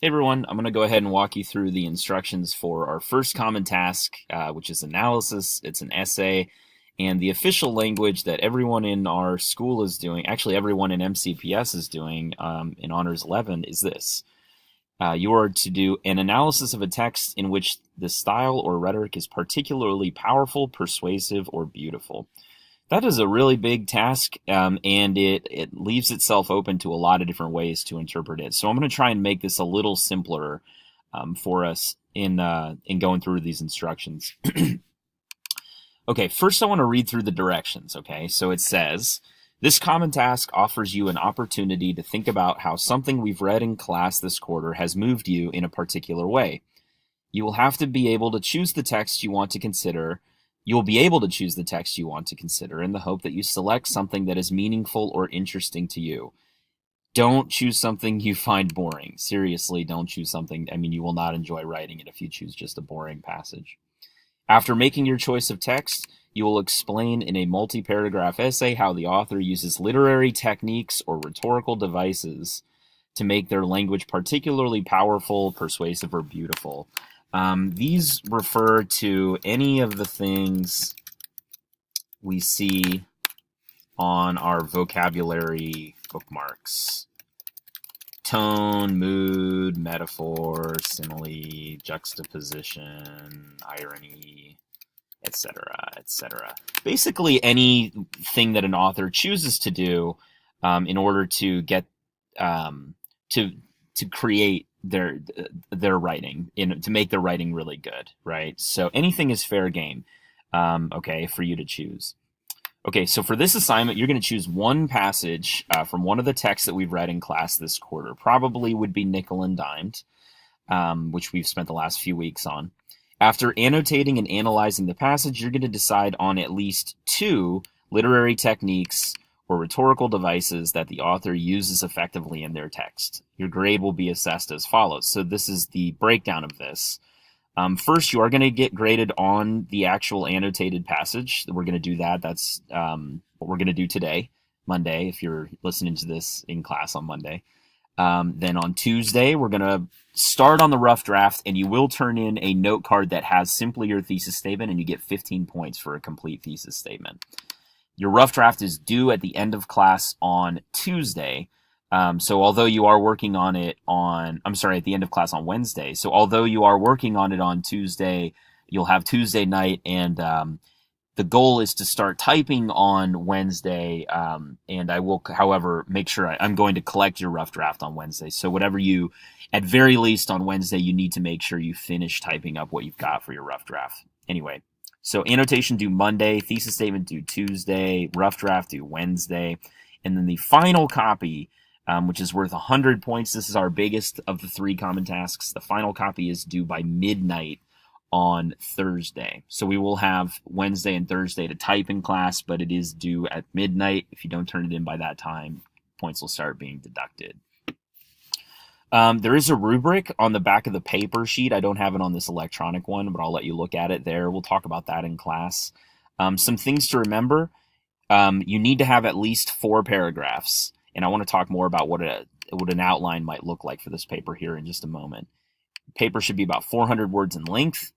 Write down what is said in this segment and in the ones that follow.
Hey everyone, I'm going to go ahead and walk you through the instructions for our first common task, which is analysis. It's an essay, and the official language that everyone in our school is doing, actually everyone in MCPS is doing in Honors 11, is this. You are to do an analysis of a text in which the style or rhetoric is particularly powerful, persuasive, or beautiful. That is a really big task, and it leaves itself open to a lot of different ways to interpret it. So I'm going to try and make this a little simpler for us in going through these instructions. Okay, first I want to read through the directions, okay? So it says, this common task offers you an opportunity to think about how something we've read in class this quarter has moved you in a particular way. You will have to be able to choose the text you want to consider. You'll be able to choose the text you want to consider in the hope that you select something that is meaningful or interesting to you. Don't choose something you find boring. Seriously, don't choose something. You will not enjoy writing it if you choose just a boring passage. After making your choice of text, you will explain in a multi-paragraph essay how the author uses literary techniques or rhetorical devices to make their language particularly powerful, persuasive, or beautiful. These refer to any of the things we see on our vocabulary bookmarks. Tone, mood, metaphor, simile, juxtaposition, irony, etc., etc. Basically anything that an author chooses to do in order to get to create their writing, to make their writing really good, right? So anything is fair game, okay, for you to choose. Okay, so for this assignment, you're going to choose one passage from one of the texts that we've read in class this quarter. Probably would be Nickel and Dimed, which we've spent the last few weeks on. After annotating and analyzing the passage, you're going to decide on at least 2 literary techniques or rhetorical devices that the author uses effectively in their text. Your grade will be assessed as follows. So this is the breakdown of this. First, you are going to get graded on the actual annotated passage. We're going to do that. That's what we're going to do today, Monday, if you're listening to this in class on Monday. Then on Tuesday, we're going to start on the rough draft, and you will turn in a note card that has simply your thesis statement, and you get 15 points for a complete thesis statement. Your rough draft is due at the end of class on Tuesday. So although you are working on it at the end of class on Wednesday. So although you are working on it on Tuesday, you'll have Tuesday night, and the goal is to start typing on Wednesday. And I will, however, make sure I'm going to collect your rough draft on Wednesday. So whatever you, at very least on Wednesday, you need to make sure you finish typing up what you've got for your rough draft. Anyway. So annotation due Monday, thesis statement due Tuesday, rough draft due Wednesday, and then the final copy, which is worth 100 points. This is our biggest of the 3 common tasks. The final copy is due by midnight on Thursday. So we will have Wednesday and Thursday to type in class, but it is due at midnight. If you don't turn it in by that time, points will start being deducted. There is a rubric on the back of the paper sheet. I don't have it on this electronic one, but I'll let you look at it there. We'll talk about that in class. Some things to remember. You need to have at least 4 paragraphs, and I want to talk more about what an outline might look like for this paper here in just a moment. Paper should be about 400 words in length.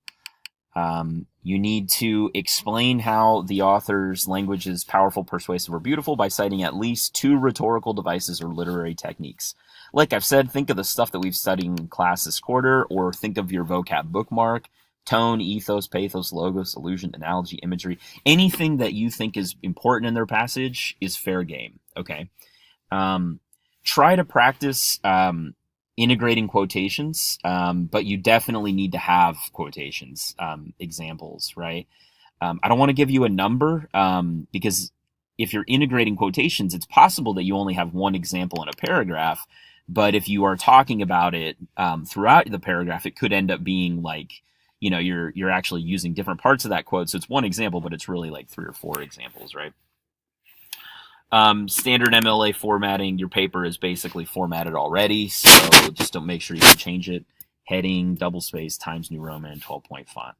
You need to explain how the author's language is powerful, persuasive, or beautiful by citing at least 2 rhetorical devices or literary techniques. Like I've said, think of the stuff that we've studied in class this quarter, or think of your vocab bookmark: tone, ethos, pathos, logos, allusion, analogy, imagery. Anything that you think is important in their passage is fair game, okay? Try to practice integrating quotations, but you definitely need to have quotations, examples, right? I don't want to give you a number because if you're integrating quotations, it's possible that you only have one example in a paragraph, but if you are talking about it throughout the paragraph, it could end up being like, you're actually using different parts of that quote. So it's one example, but it's really like 3 or 4 examples, right? Standard MLA formatting, your paper is basically formatted already, so just don't make sure you can change it. Heading, double space, Times New Roman, 12-point font.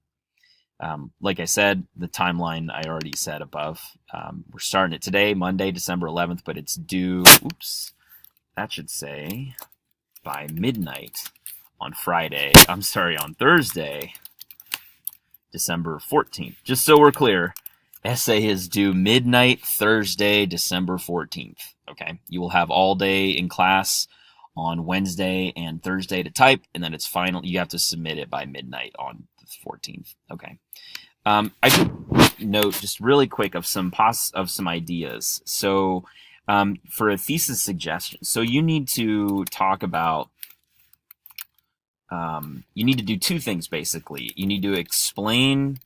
Like I said, the timeline I already said above. We're starting it today, Monday, December 11th, but it's due, that should say, by midnight on Thursday, December 14th. Just so we're clear, essay is due midnight Thursday, December 14th. Okay, you will have all day in class on Wednesday and Thursday to type, and then it's final. You have to submit it by midnight on the 14th. Okay. I could note just really quick of some ideas. So for a thesis suggestion, so you need to talk about. You need to do two things basically. You need to explain,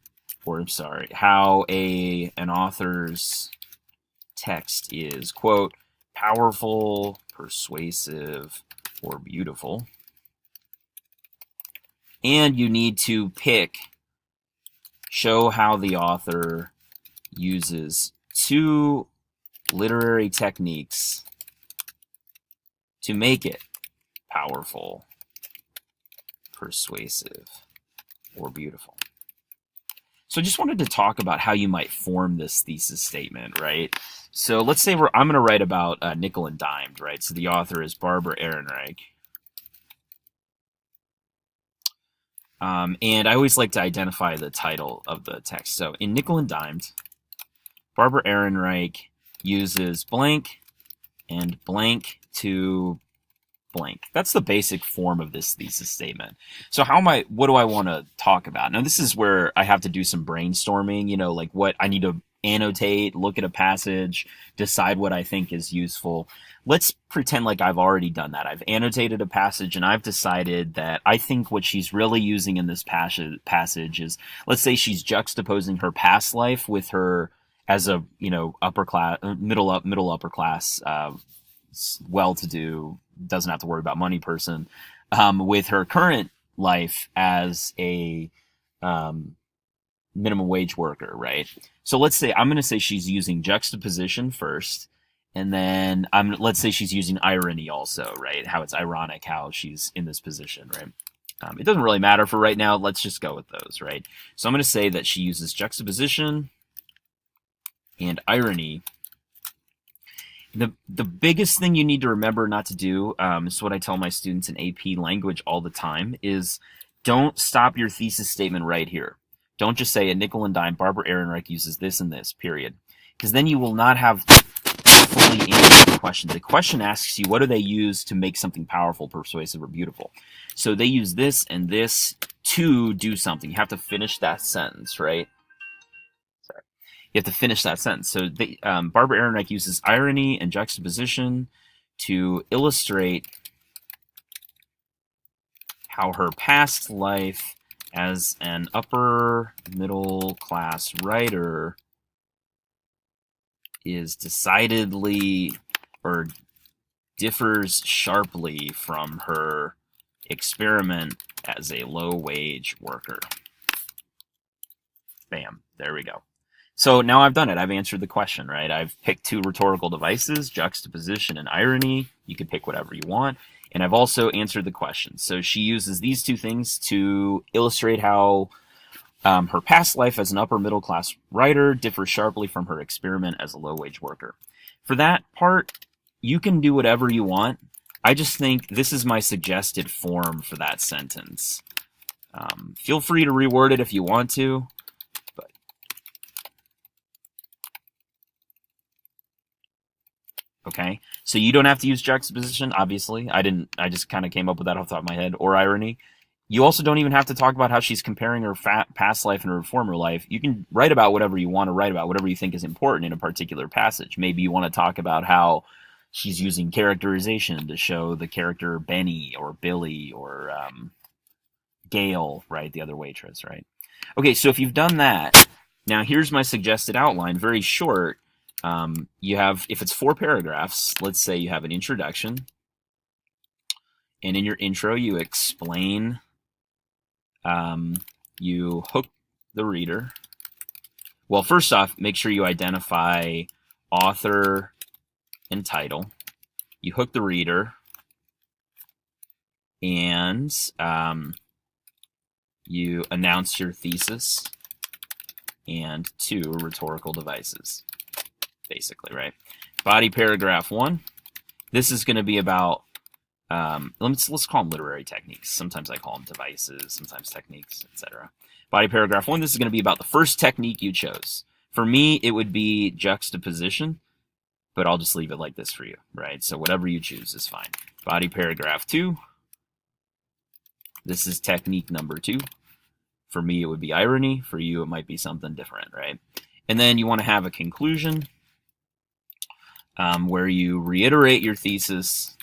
how an author's text is, quote, powerful, persuasive, or beautiful. And you need to show how the author uses two literary techniques to make it powerful, persuasive, or beautiful. So I just wanted to talk about how you might form this thesis statement, right? So let's say I'm going to write about Nickel and Dimed, right? So the author is Barbara Ehrenreich. And I always like to identify the title of the text. So in Nickel and Dimed, Barbara Ehrenreich uses blank and blank to blank. That's the basic form of this thesis statement. So what do I want to talk about? Now this is where I have to do some brainstorming, like what I need to annotate, look at a passage, decide what I think is useful. Let's pretend like I've already done that. I've annotated a passage and I've decided that I think what she's really using in this passage is, let's say she's juxtaposing her past life with her as a, upper class, middle upper class, well-to-do, doesn't have to worry about money person, with her current life as a minimum wage worker, right? So let's say I'm going to say she's using juxtaposition first, and then let's say she's using irony also, right? How it's ironic how she's in this position, right? It doesn't really matter for right now. Let's just go with those, right? So I'm going to say that she uses juxtaposition and irony. The biggest thing you need to remember not to do, is what I tell my students in AP language all the time, is don't stop your thesis statement right here. Don't just say a nickel and dime, Barbara Ehrenreich uses this and this, period. Because then you will not have fully answered the question. The question asks you, what do they use to make something powerful, persuasive, or beautiful? So they use this and this to do something. You have to finish that sentence, right? You have to finish that sentence. So Barbara Ehrenreich uses irony and juxtaposition to illustrate how her past life as an upper middle class writer is decidedly or differs sharply from her experiment as a low-wage worker. Bam, there we go. So now I've done it. I've answered the question, right? I've picked two rhetorical devices, juxtaposition and irony. You can pick whatever you want. And I've also answered the question. So she uses these two things to illustrate how her past life as an upper middle class writer differs sharply from her experiment as a low-wage worker. For that part, you can do whatever you want. I just think this is my suggested form for that sentence. Feel free to reword it if you want to. Okay, so you don't have to use juxtaposition, obviously. I just kind of came up with that off the top of my head, or irony. You also don't even have to talk about how she's comparing her past life and her former life. You can write about whatever you want to write about, whatever you think is important in a particular passage. Maybe you want to talk about how she's using characterization to show the character Benny or Billy or Gail, right? The other waitress, right? Okay, so if you've done that, now here's my suggested outline, very short. You have, if it's 4 paragraphs, let's say you have an introduction, and in your intro you explain, you hook the reader. Well, first off, make sure you identify author and title. You hook the reader, and you announce your thesis and 2 rhetorical devices. Basically, right? Body paragraph 1. This is going to be about let's call them literary techniques. Sometimes I call them devices, sometimes techniques, etc. Body paragraph 1, this is going to be about the first technique you chose. For me, it would be juxtaposition, but I'll just leave it like this for you, right? So whatever you choose is fine. Body paragraph 2, this is technique number 2. For me, it would be irony. For you, it might be something different, right? And then you want to have a conclusion where you reiterate your thesis.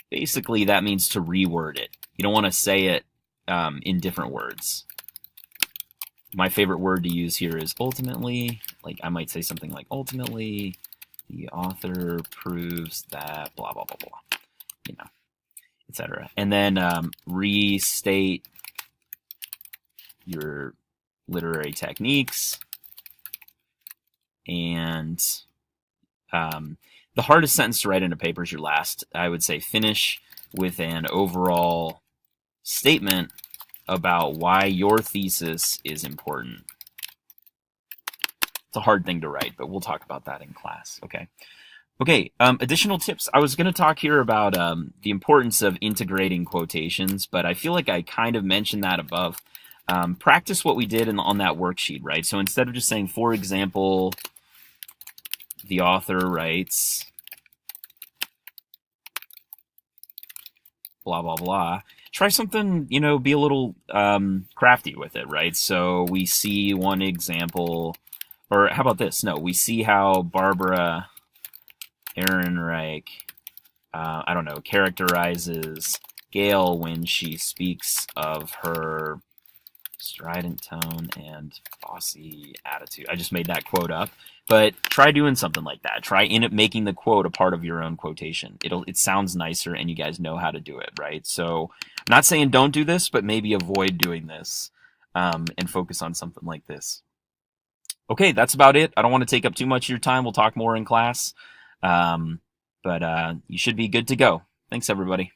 Basically, that means to reword it. You don't want to say it in different words. My favorite word to use here is ultimately. Like, I might say something like, ultimately, the author proves that blah, blah, blah, blah, you know, etc. And then restate your literary techniques. And the hardest sentence to write in a paper is your last. I would say finish with an overall statement about why your thesis is important. It's a hard thing to write, but we'll talk about that in class, okay? Okay, additional tips. I was going to talk here about the importance of integrating quotations, but I feel like I kind of mentioned that above. Practice what we did on that worksheet, right? So instead of just saying, for example, the author writes, blah, blah, blah. Try something, you know, be a little crafty with it, right? So we see one example, or how about this? No, we see how Barbara Ehrenreich, I don't know, characterizes Gail when she speaks of her strident tone and bossy attitude. I just made that quote up, but try doing something like that. Try making the quote a part of your own quotation. It sounds nicer, and you guys know how to do it, right? So I'm not saying don't do this, but maybe avoid doing this and focus on something like this. Okay, that's about it. I don't want to take up too much of your time. We'll talk more in class, but you should be good to go. Thanks, everybody.